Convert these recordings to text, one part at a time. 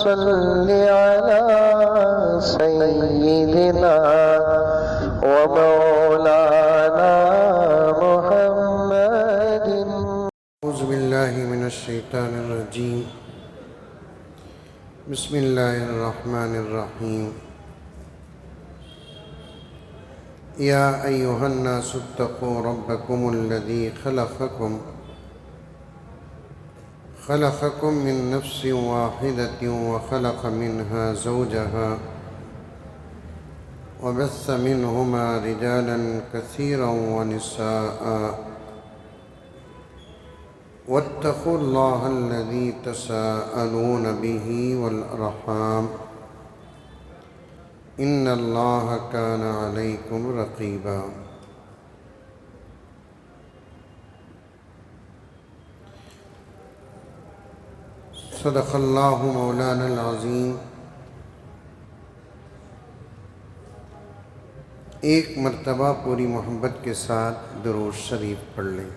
صل على سيدنا ومولانا محمد. اعوذ باللہ من الشیطان الرجیم. بسم اللہ الرحمن الرحیم. یا ایہا الناس اتقوا ربکم الذی خلقکم من نفس واحدة وخلق منها زوجها وبث منهما رجالا كثيرا ونساء واتقوا الله الذي تساءلون به والأرحام إن الله كان عليكم رقيبا. صدق اللہ مولانا العظیم. ایک مرتبہ پوری محبت کے ساتھ درود شریف پڑھ لیں.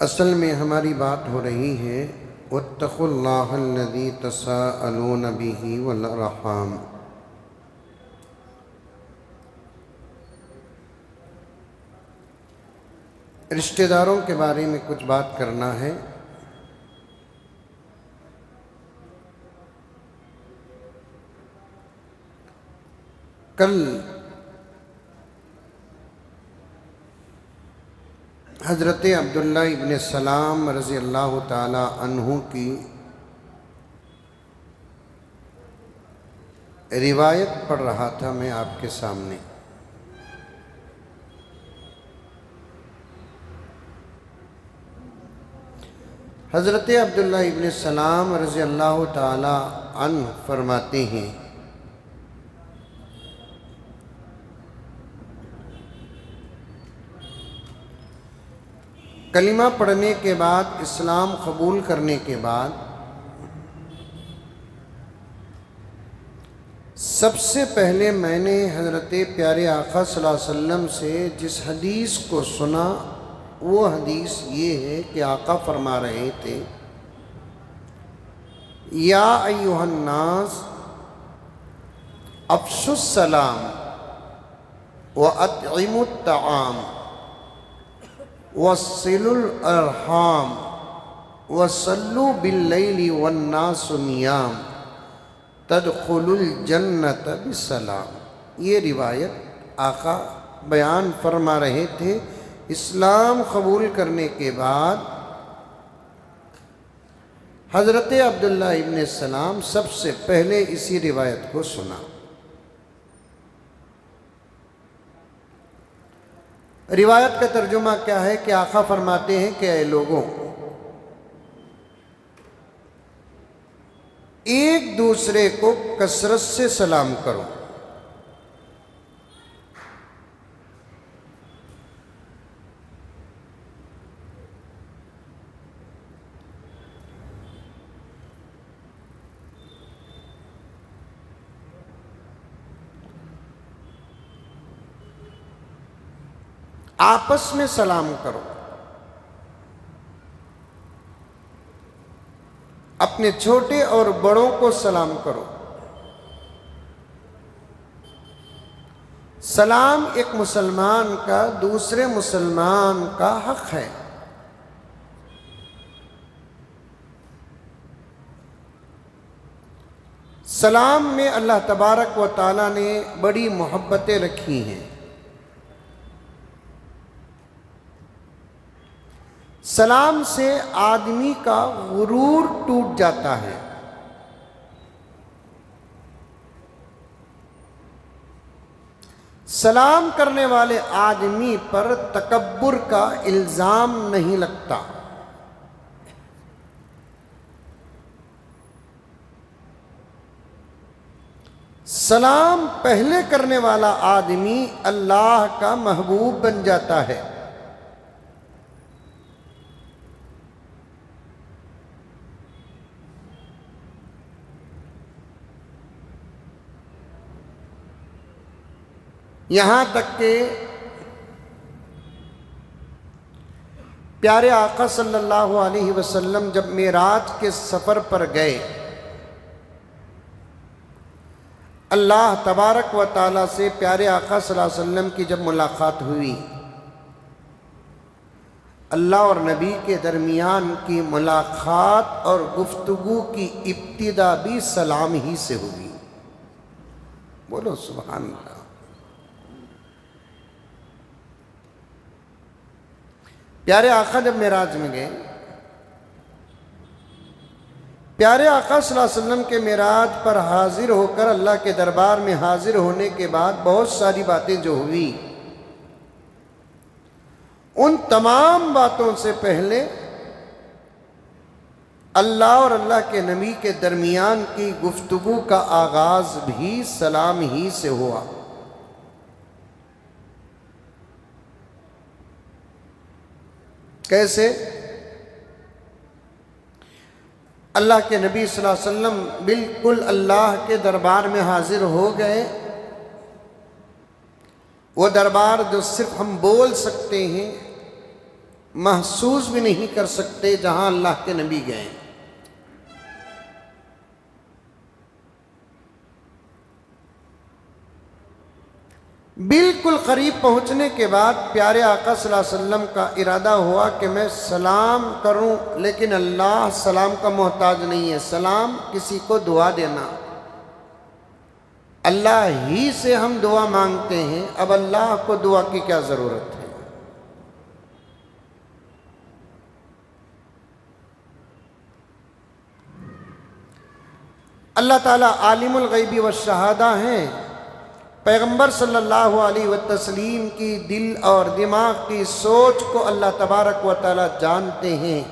اصل میں ہماری بات ہو رہی ہے واتقوا اللہ الذی تساءلون بہ والارحام. رشتہ داروں کے بارے میں کچھ بات کرنا ہے. کل حضرت عبداللہ ابن سلام رضی اللہ تعالی عنہ کی روایت پڑھ رہا تھا میں آپ کے سامنے. حضرت عبداللہ ابن سلام رضی اللہ تعالی عنہ فرماتے ہیں کلمہ پڑھنے کے بعد، اسلام قبول کرنے کے بعد سب سے پہلے میں نے حضرت پیارے آقا صلی اللہ علیہ وسلم سے جس حدیث کو سنا وہ حدیث یہ ہے کہ آقا فرما رہے تھے یا ایھا الناس افشوا السلام واطعموا الطعام وصلوا الارحام وصلوا باللیل والناس نیام تدخلوا الجنت بسلام. یہ روایت آقا بیان فرما رہے تھے. اسلام قبول کرنے کے بعد حضرت عبداللہ ابن سلام سب سے پہلے اسی روایت کو سنا. روایت کا ترجمہ کیا ہے کہ آقا فرماتے ہیں کہ اے لوگوں، ایک دوسرے کو کثرت سے سلام کرو. آپس میں سلام کرو. اپنے چھوٹے اور بڑوں کو سلام کرو. سلام ایک مسلمان کا دوسرے مسلمان کا حق ہے. سلام میں اللہ تبارک و تعالیٰ نے بڑی محبتیں رکھی ہیں. سلام سے آدمی کا غرور ٹوٹ جاتا ہے. سلام کرنے والے آدمی پر تکبر کا الزام نہیں لگتا. سلام پہلے کرنے والا آدمی اللہ کا محبوب بن جاتا ہے. یہاں تک کہ پیارے آقا صلی اللہ علیہ وسلم جب معراج کے سفر پر گئے، اللہ تبارک و تعالیٰ سے پیارے آقا صلی اللہ علیہ وسلم کی جب ملاقات ہوئی، اللہ اور نبی کے درمیان کی ملاقات اور گفتگو کی ابتدا بھی سلام ہی سے ہوئی۔ بولو سبحان اللہ۔ پیارے آقا جب معراج میں گئے، پیارے آقا صلی اللہ علیہ وسلم کے معراج پر حاضر ہو کر اللہ کے دربار میں حاضر ہونے کے بعد بہت ساری باتیں جو ہوئی، ان تمام باتوں سے پہلے اللہ اور اللہ کے نبی کے درمیان کی گفتگو کا آغاز بھی سلام ہی سے ہوا۔ کیسے؟ اللہ کے نبی صلی اللہ علیہ وسلم بالکل اللہ کے دربار میں حاضر ہو گئے، وہ دربار جو صرف ہم بول سکتے ہیں، محسوس بھی نہیں کر سکتے، جہاں اللہ کے نبی گئے۔ بالکل قریب پہنچنے کے بعد پیارے آقا صلی اللہ علیہ وسلم کا ارادہ ہوا کہ میں سلام کروں، لیکن اللہ سلام کا محتاج نہیں ہے، سلام کسی کو دعا دینا، اللہ ہی سے ہم دعا مانگتے ہیں، اب اللہ کو دعا کی کیا ضرورت ہے؟ اللہ تعالیٰ عالم الغیب والشہادہ ہیں، پیغمبر صلی اللہ علیہ وسلم کی دل اور دماغ کی سوچ کو اللہ تبارک و تعالیٰ جانتے ہیں۔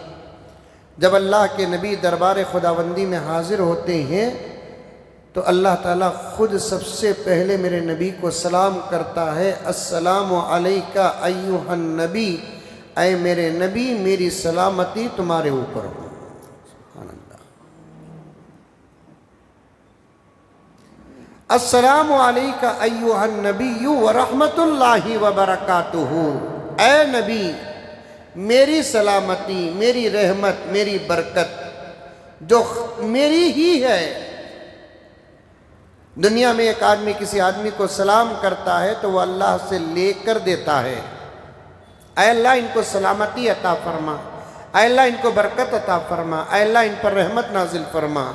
جب اللہ کے نبی دربار خداوندی میں حاضر ہوتے ہیں تو اللہ تعالیٰ خود سب سے پہلے میرے نبی کو سلام کرتا ہے، السلام علیکہ ایھا النبی، اے میرے نبی میری سلامتی تمہارے اوپر ہو۔ السلام علیکہ ایھا النبی ورحمۃ اللہ وبرکاتہ، اے نبی میری سلامتی، میری رحمت، میری برکت جو میری ہی ہے۔ دنیا میں ایک آدمی کسی آدمی کو سلام کرتا ہے تو وہ اللہ سے لے کر دیتا ہے، اے اللہ ان کو سلامتی عطا فرما، اے اللہ ان کو برکت عطا فرما، اے اللہ ان پر رحمت نازل فرما۔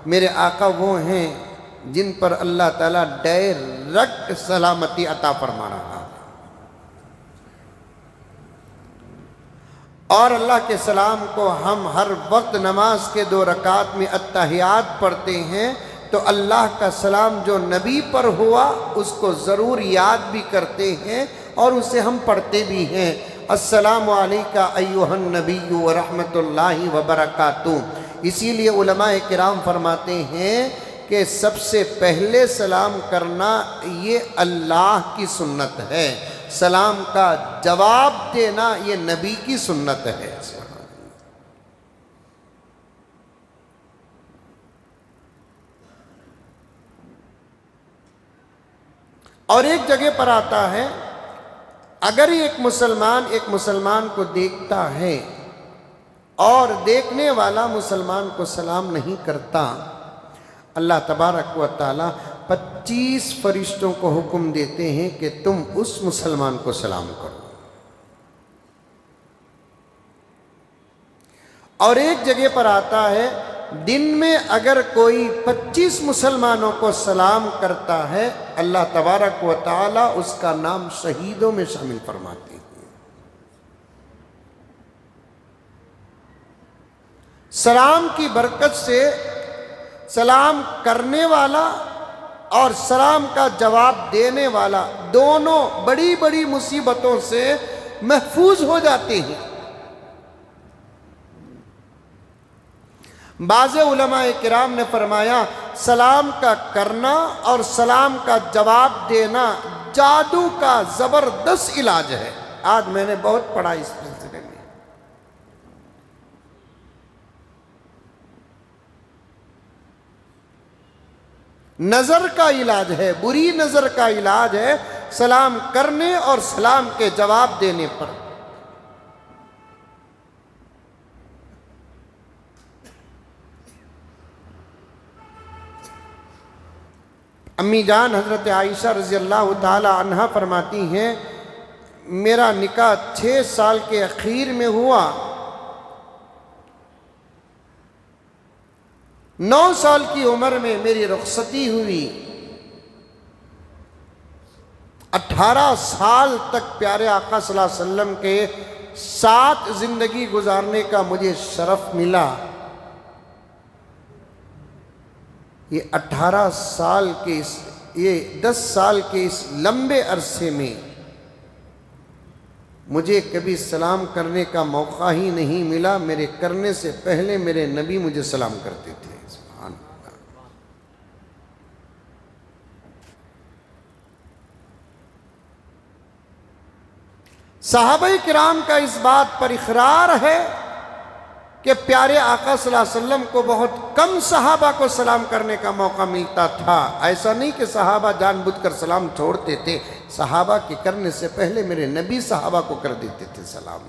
میرے آقا وہ ہیں جن پر اللہ تعالیٰ ڈائریکٹ سلامتی عطا فرما رہا ہے، اور اللہ کے سلام کو ہم ہر وقت نماز کے 2 رکعات میں اتحیات پڑھتے ہیں تو اللہ کا سلام جو نبی پر ہوا اس کو ضرور یاد بھی کرتے ہیں اور اسے ہم پڑھتے بھی ہیں، السلام علیکہ ایھا النبی ورحمۃ اللہ وبرکاتہ۔ اسی لیے علماء کرام فرماتے ہیں کہ سب سے پہلے سلام کرنا یہ اللہ کی سنت ہے، سلام کا جواب دینا یہ نبی کی سنت ہے۔ اور ایک جگہ پر آتا ہے، اگر ایک مسلمان کو دیکھتا ہے اور دیکھنے والا مسلمان کو سلام نہیں کرتا، اللہ تبارک و تعالیٰ 25 فرشتوں کو حکم دیتے ہیں کہ تم اس مسلمان کو سلام کرو۔ اور ایک جگہ پر آتا ہے، دن میں اگر کوئی 25 مسلمانوں کو سلام کرتا ہے اللہ تبارک و تعالیٰ اس کا نام شہیدوں میں شامل فرماتے ہیں۔ سلام کی برکت سے سلام کرنے والا اور سلام کا جواب دینے والا دونوں بڑی بڑی مصیبتوں سے محفوظ ہو جاتے ہیں۔ بعض علماء کرام نے فرمایا سلام کا کرنا اور سلام کا جواب دینا جادو کا زبردست علاج ہے۔ آج میں نے بہت پڑھا اس سلسلے میں۔ نظر کا علاج ہے، بری نظر کا علاج ہے سلام کرنے اور سلام کے جواب دینے پر۔ امی جان حضرت عائشہ رضی اللہ تعالی عنہا فرماتی ہیں میرا نکاح 6 سال کے اخیر میں ہوا، 9 سال کی عمر میں میری رخصتی ہوئی، 18 سال تک پیارے آقا صلی اللہ علیہ وسلم کے ساتھ زندگی گزارنے کا مجھے شرف ملا۔ یہ 18 سال کے یہ 10 سال کے اس لمبے عرصے میں مجھے کبھی سلام کرنے کا موقع ہی نہیں ملا، میرے کرنے سے پہلے میرے نبی مجھے سلام کرتے تھے۔ سبحان اللہ۔ صحابہ کرام کا اس بات پر اقرار ہے کہ پیارے آقا صلی اللہ علیہ وسلم کو بہت کم صحابہ کو سلام کرنے کا موقع ملتا تھا۔ ایسا نہیں کہ صحابہ جان بوجھ کر سلام چھوڑتے تھے، صحابہ کے کرنے سے پہلے میرے نبی صحابہ کو کر دیتے تھے سلام۔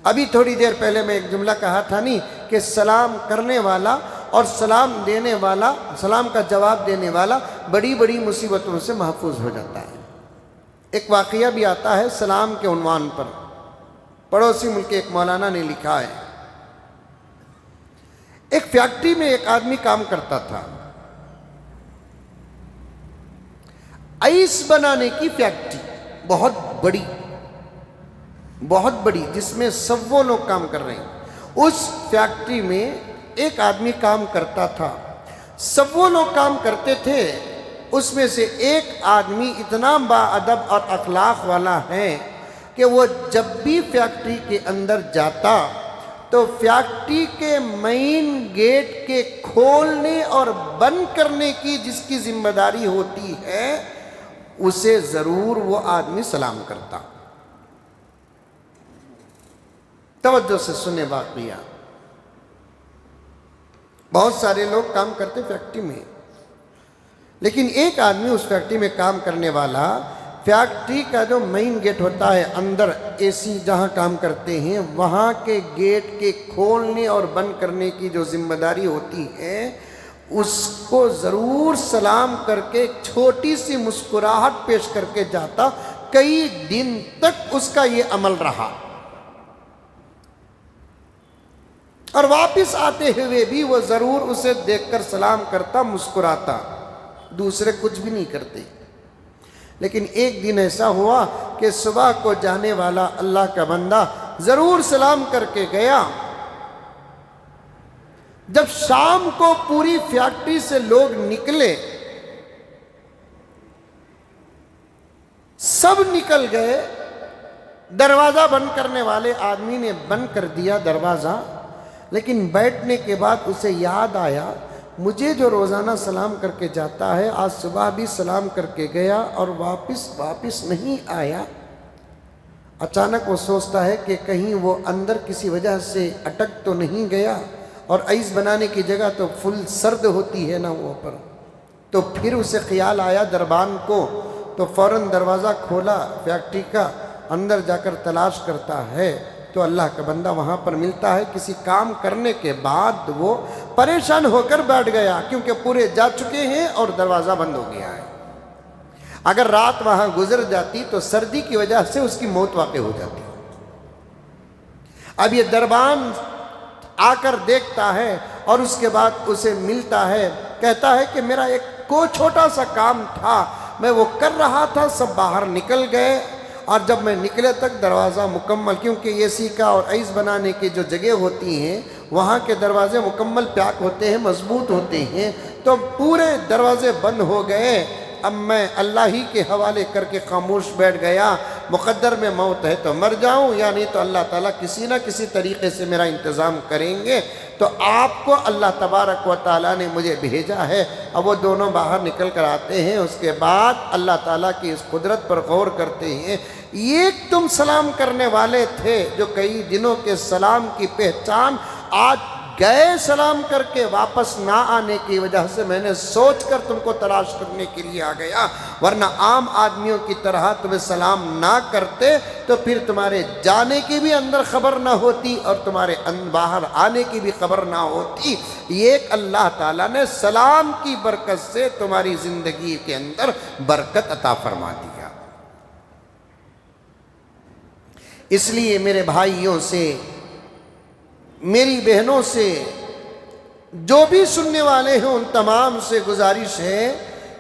ابھی تھوڑی دیر پہلے میں ایک جملہ کہا تھا نہیں کہ سلام کرنے والا اور سلام دینے والا، سلام کا جواب دینے والا بڑی بڑی مصیبتوں سے محفوظ ہو جاتا ہے۔ ایک واقعہ بھی آتا ہے سلام کے عنوان پر، پڑوسی ملک ایک مولانا نے لکھا ہے، ایک فیکٹری میں ایک آدمی کام کرتا تھا، آئس بنانے کی فیکٹری، بہت بڑی جس میں سووں لوگ کام کر رہے ہیں۔ اس فیکٹری میں ایک آدمی کام کرتا تھا، سووں لوگ کام کرتے تھے، اس میں سے ایک آدمی اتنا با ادب اور اخلاق والا ہے کہ وہ جب بھی فیکٹری کے اندر جاتا تو فیکٹری کے مین گیٹ کے کھولنے اور بند کرنے کی جس کی ذمہ داری ہوتی ہے اسے ضرور وہ آدمی سلام کرتا۔ توجہ سے سنیں واقعہ، بہت سارے لوگ کام کرتے فیکٹری میں، لیکن ایک آدمی اس فیکٹری میں کام کرنے والا، فیکٹری کا جو مین گیٹ ہوتا ہے اندر اے سی جہاں کام کرتے ہیں وہاں کے گیٹ کے کھولنے اور بند کرنے کی جو ذمہ داری ہوتی ہے اس کو ضرور سلام کر کے چھوٹی سی مسکراہٹ پیش کر کے جاتا۔ کئی دن تک اس کا یہ عمل رہا اور واپس آتے ہوئے بھی وہ ضرور اسے دیکھ کر سلام کرتا، مسکراتا، دوسرے کچھ بھی نہیں کرتے۔ لیکن ایک دن ایسا ہوا کہ صبح کو جانے والا اللہ کا بندہ ضرور سلام کر کے گیا، جب شام کو پوری فیکٹری سے لوگ نکلے، سب نکل گئے، دروازہ بند کرنے والے آدمی نے بند کر دیا دروازہ، لیکن بیٹھنے کے بعد اسے یاد آیا مجھے جو روزانہ سلام کر کے جاتا ہے آج صبح بھی سلام کر کے گیا اور واپس نہیں آیا۔ اچانک وہ سوچتا ہے کہ کہیں وہ اندر کسی وجہ سے اٹک تو نہیں گیا، اور آئس بنانے کی جگہ تو فل سرد ہوتی ہے نا وہ پر، تو پھر اسے خیال آیا دربان کو، تو فوراً دروازہ کھولا فیکٹری کا، اندر جا کر تلاش کرتا ہے تو اللہ کا بندہ وہاں پر ملتا ہے۔ کسی کام کرنے کے بعد وہ پریشان ہو کر بیٹھ گیا کیونکہ پورے جا چکے ہیں اور دروازہ بند ہو گیا ہے۔ اگر رات وہاں گزر جاتی تو سردی کی وجہ سے اس کی موت واقع ہو جاتی۔ اب یہ دربان آ کر دیکھتا ہے اور اس کے بعد اسے ملتا ہے، کہتا ہے کہ میرا ایک چھوٹا سا کام تھا، میں وہ کر رہا تھا، سب باہر نکل گئے، اور جب میں نکلے تک دروازہ مکمل، کیونکہ اے سی کا اور آئس بنانے کی جو جگہ ہوتی ہیں وہاں کے دروازے مکمل پیک ہوتے ہیں، مضبوط ہوتے ہیں، تو پورے دروازے بند ہو گئے۔ اب میں اللہ ہی کے حوالے کر کے خاموش بیٹھ گیا، مقدر میں موت ہے تو مر جاؤں، یا نہیں تو اللہ تعالیٰ کسی نہ کسی طریقے سے میرا انتظام کریں گے، تو آپ کو اللہ تبارک و تعالیٰ نے مجھے بھیجا ہے۔ اب وہ دونوں باہر نکل کر آتے ہیں، اس کے بعد اللہ تعالیٰ کی اس قدرت پر غور کرتے ہیں، یہ تم سلام کرنے والے تھے جو کئی دنوں کے سلام کی پہچان آج گئے سلام کر کے واپس نہ آنے کی وجہ سے میں نے سوچ کر تم کو تلاش کرنے کے لیے آ گیا، ورنہ عام آدمیوں کی طرح تمہیں سلام نہ کرتے تو پھر تمہارے جانے کی بھی اندر خبر نہ ہوتی اور تمہارے باہر آنے کی بھی خبر نہ ہوتی۔ یہ ایک اللہ تعالیٰ نے سلام کی برکت سے تمہاری زندگی کے اندر برکت عطا فرما دیا۔ اس لیے میرے بھائیوں سے، میری بہنوں سے، جو بھی سننے والے ہیں ان تمام سے گزارش ہے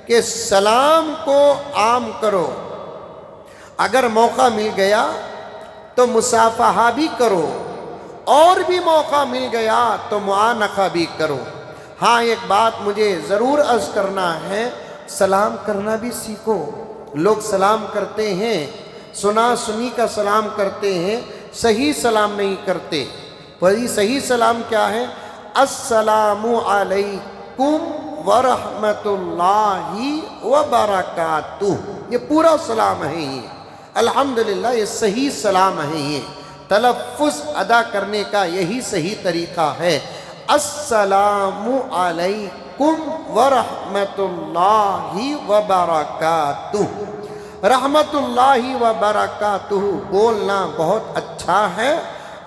کہ سلام کو عام کرو۔ اگر موقع مل گیا تو مصافحہ بھی کرو، اور بھی موقع مل گیا تو معانقہ بھی کرو۔ ہاں ایک بات مجھے ضرور عرض کرنا ہے، سلام کرنا بھی سیکھو۔ لوگ سلام کرتے ہیں، سنا سنی کا سلام کرتے ہیں، صحیح سلام نہیں کرتے۔ وہی صحیح سلام کیا ہے؟ السلام علیکم ورحمۃ اللہ وبرکاتہ، یہ پورا سلام ہے۔ یہ الحمدللہ یہ صحیح سلام ہے۔ یہ تلفظ ادا کرنے کا یہی صحیح طریقہ ہے، السلام علیکم ورحمۃ اللہ وبرکاتہ۔ رحمت اللہ وبرکاتہ بولنا بہت اچھا ہے،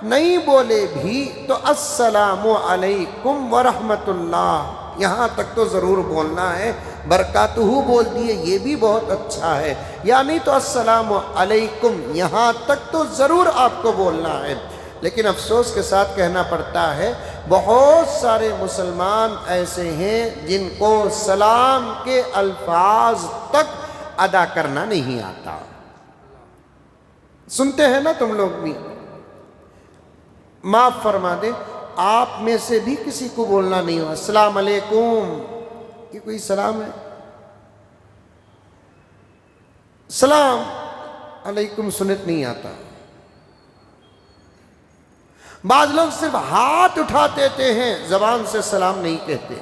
نہیں بولے بھی تو السلام علیکم ورحمت اللہ یہاں تک تو ضرور بولنا ہے۔ برکاتہ بول دیے یہ بھی بہت اچھا ہے، یعنی تو السلام علیکم یہاں تک تو ضرور آپ کو بولنا ہے۔ لیکن افسوس کے ساتھ کہنا پڑتا ہے، بہت سارے مسلمان ایسے ہیں جن کو سلام کے الفاظ تک ادا کرنا نہیں آتا۔ سنتے ہیں نا تم لوگ بھی؟ معاف فرما دیں، آپ میں سے بھی کسی کو بولنا نہیں ہوا السلام علیکم، یہ کوئی سلام ہے؟ سلام علیکم سنت نہیں آتا۔ بعض لوگ صرف ہاتھ اٹھا دیتے ہیں، زبان سے سلام نہیں کہتے۔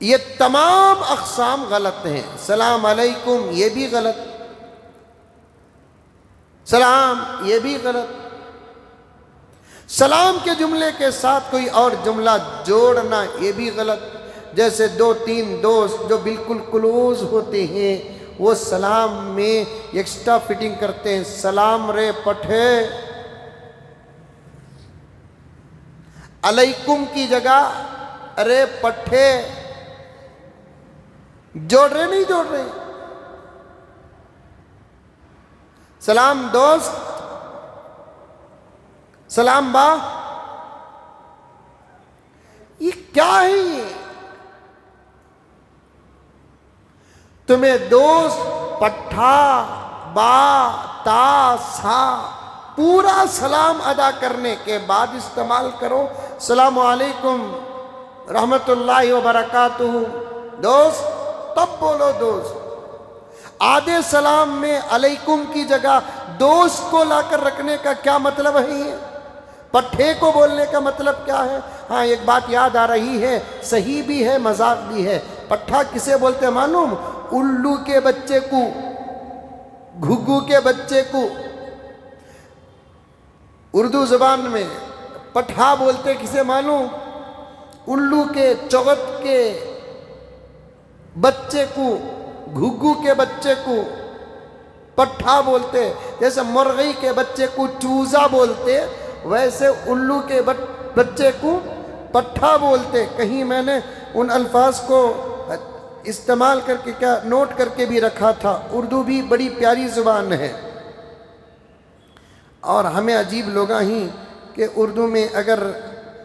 یہ تمام اقسام غلط ہیں۔ سلام علیکم یہ بھی غلط، سلام یہ بھی غلط، سلام کے جملے کے ساتھ کوئی اور جملہ جوڑنا یہ بھی غلط۔ جیسے دو تین دوست جو بالکل کلوز ہوتے ہیں وہ سلام میں ایکسٹرا فٹنگ کرتے ہیں، سلام رے پٹھے، علیکم کی جگہ رے پٹھے، جوڑ رہے نہیں جوڑ رہے؟ سلام دوست، سلام با، یہ کیا ہے؟ یہ تمہیں دوست پٹھا با تا سا پورا سلام ادا کرنے کے بعد استعمال کرو۔ السلام علیکم رحمت اللہ وبرکاتہ دوست، تب بولو دوست۔ آدھے سلام میں علیکم کی جگہ دوست کو لا کر رکھنے کا کیا مطلب ہے؟ یہ پٹھے کو بولنے کا مطلب کیا ہے؟ ہاں ایک بات یاد آ رہی ہے، صحیح بھی ہے مذاق بھی ہے۔ پٹھا کسے بولتے ہیں معلوم؟ الو کے بچے کو، گھگو کے بچے کو۔ اردو زبان میں پٹھا بولتے کسے معلوم؟ الو کے، چغت کے بچے کو، گھگو کے بچے کو پٹھا بولتے۔ جیسے مرغی کے بچے کو چوزا بولتے، ویسے الو کے بچے کو پٹھا بولتے۔ کہیں میں نے ان الفاظ کو استعمال کر کے کیا نوٹ کر کے بھی رکھا تھا۔ اردو بھی بڑی پیاری زبان ہے، اور ہمیں عجیب لوگا ہی کہ اردو میں اگر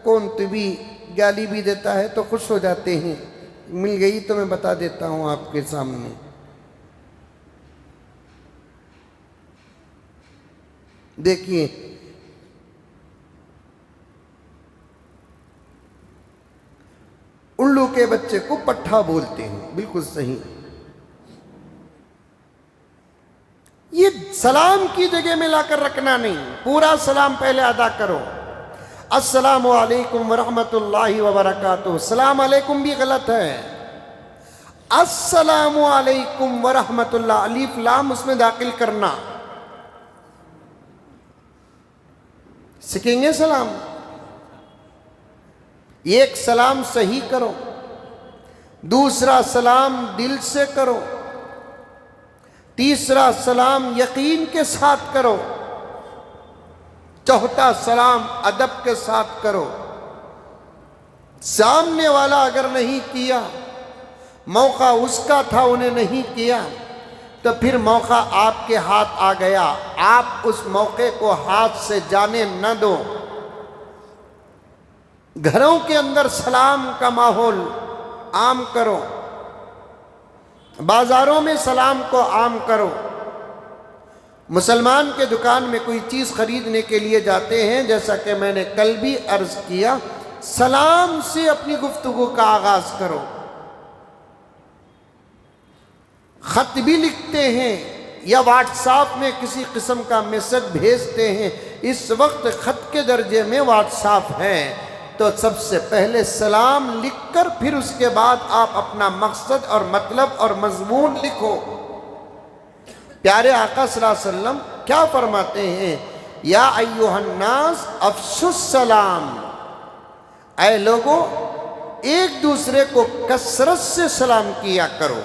کون بھی گالی بھی دیتا ہے تو خوش ہو جاتے ہیں۔ مل گئی تو میں بتا دیتا ہوں آپ کے سامنے۔ دیکھیے، الو کے بچے کو پٹھا بولتے ہیں، بالکل صحیح۔ یہ سلام کی جگہ میں لا کر رکھنا نہیں، پورا سلام پہلے ادا کرو۔ السلام علیکم ورحمۃ اللہ وبرکاتہ، سلام علیکم بھی غلط ہے، السلام علیکم ورحمۃ اللہ، الف لام اس میں داخل کرنا۔ سیکھیں گے سلام؟ ایک سلام صحیح کرو، دوسرا سلام دل سے کرو، تیسرا سلام یقین کے ساتھ کرو، چوتھا سلام ادب کے ساتھ کرو۔ سامنے والا اگر نہیں کیا، موقع اس کا تھا انہیں نہیں کیا، تو پھر موقع آپ کے ہاتھ آ گیا، آپ اس موقع کو ہاتھ سے جانے نہ دو۔ گھروں کے اندر سلام کا ماحول عام کرو، بازاروں میں سلام کو عام کرو۔ مسلمان کے دکان میں کوئی چیز خریدنے کے لیے جاتے ہیں، جیسا کہ میں نے کل بھی عرض کیا، سلام سے اپنی گفتگو کا آغاز کرو۔ خط بھی لکھتے ہیں یا واٹس ایپ میں کسی قسم کا میسج بھیجتے ہیں، اس وقت خط کے درجے میں واٹس ایپ ہے، تو سب سے پہلے سلام لکھ کر پھر اس کے بعد آپ اپنا مقصد اور مطلب اور مضمون لکھو۔ پیارے آقا صلی اللہ علیہ وسلم کیا فرماتے ہیں؟ یا ایھا الناس افشوا السلام، اے لوگوں ایک دوسرے کو کثرت سے سلام کیا کرو۔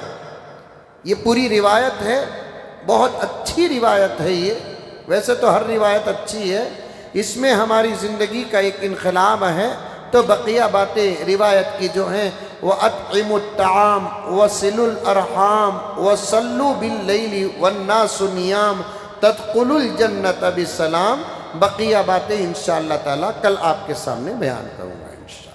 یہ پوری روایت ہے، بہت اچھی روایت ہے یہ، ویسے تو ہر روایت اچھی ہے، اس میں ہماری زندگی کا ایک انقلاب ہے، تو بقیہ باتیں روایت کی جو ہیں وہ اطعموا الطعام وصلوا الارحام وصلوا باللیل والناس نیام تدخلوا الجنۃ بسلام، بقیہ باتیں انشاءاللہ تعالی کل آپ کے سامنے بیان کروں گا۔